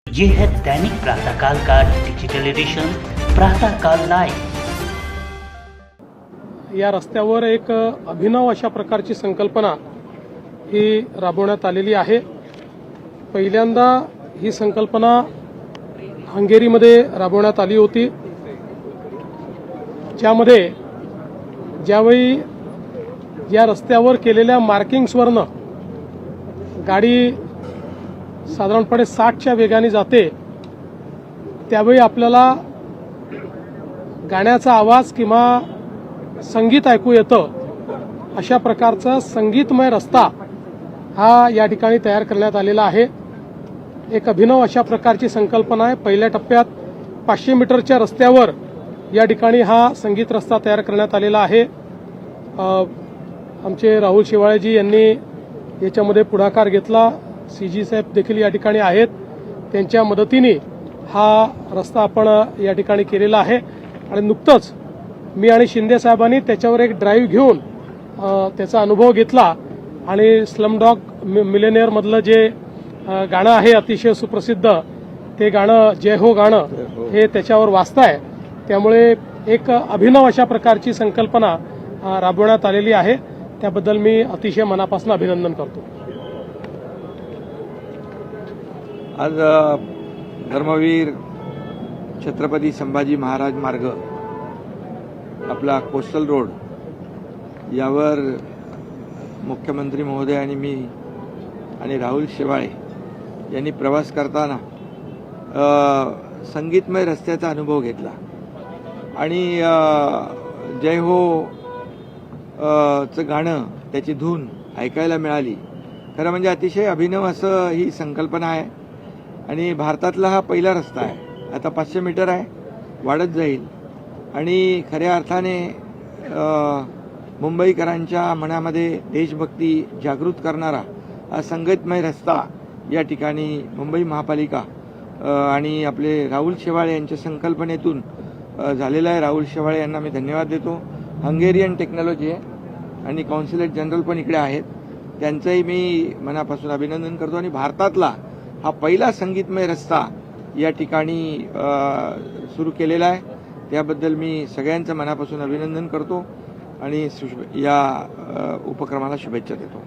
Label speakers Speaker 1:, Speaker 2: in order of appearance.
Speaker 1: ये है दैनिक प्रातःकाल का डिजिटल एडिशन प्रातःकाल लाइव।
Speaker 2: या रस्त्यावर एक अभिनव अशा प्रकारची संकल्पना ही राबवण्यात आलेली आहे। पहिल्यांदा ही संकल्पना हंगेरीमध्ये राबवण्यात आली होती, ज्यामध्ये ज्यावेळी या रस्त्यावर केलेल्या मार्किंग्सवरनं गाडी साधारणपणे 60च्या वेगाने जाते, त्यावेळी आपल्याला गाण्याचा आवाज किंवा संगीत ऐकू येतं। अशा प्रकारचा संगीतमय रस्ता हा या ठिकाणी तयार करण्यात आलेला आहे। एक अभिनव अशा प्रकारची संकल्पना आहे। पहिल्या टप्प्यात 500 मीटरच्या रस्त्यावर या ठिकाणी हा संगीत रस्ता तयार करण्यात आलेला आहे। आमचे राहुल शेवाळेजी यांनी याच्यामध्ये पुढाकार घेतला। सीजी साहेब देखील या ठिकाणी आहेत, त्यांच्या मदतीने हा रस्ता आपण या ठिकाणी केलेला आहे। आणि नुकतंच मी आणि शिंदे साहेबांनी त्याच्यावर एक ड्राईव्ह घेऊन त्याचा अनुभव घेतला आणि स्लमडॉग मिलेनियर मधलं जे गाणं आहे अतिशय सुप्रसिद्ध, ते गाणं जय हो गाणं हे त्याच्यावर वाजताय। त्यामुळे एक अभिनव अशा प्रकारची संकल्पना राबवण्यात आलेली आहे, त्याबद्दल मी अतिशय मनापासून अभिनंदन करतो।
Speaker 3: आज धर्मवीर छत्रपती संभाजी महाराज मार्ग आपला कोस्टल रोड यावर मुख्यमंत्री महोदय आणि मी आणि राहुल शेवाळे यांनी प्रवास करताना संगीतमय रस्त्याचा अनुभव घेतला आणि जय हो चं गाणं, त्याची धून ऐकायला मिळाली। खरं म्हणजे अतिशय अभिनव असं ही संकल्पना आहे आणि भारतातला हा पहिला रस्ता आहे। आता 500 मीटर आहे, वाढत जाईल आणि खऱ्या अर्थाने मुंबईकरांच्या मनामध्ये देशभक्ती जागृत करणारा हा संगीतमय रस्ता या ठिकाणी मुंबई महापालिका आणि आपले राहुल शेवाळे यांच्या संकल्पनेतून झालेला आहे। राहुल शेवाळे यांना मी धन्यवाद देतो। हंगेरियन टेक्नॉलॉजी आहे आणि कॉन्सुलेट जनरल पण इकडे आहेत, त्यांचंही मी मनापासून अभिनंदन करतो। आणि भारतातला हा पहिला संगीतमय रस्ता या ठिकाणी सुरू केलेला आहे, त्याबद्दल मी सगळ्यांचं मनापासून अभिनंदन करतो आणि या उपक्रमाला शुभेच्छा देतो।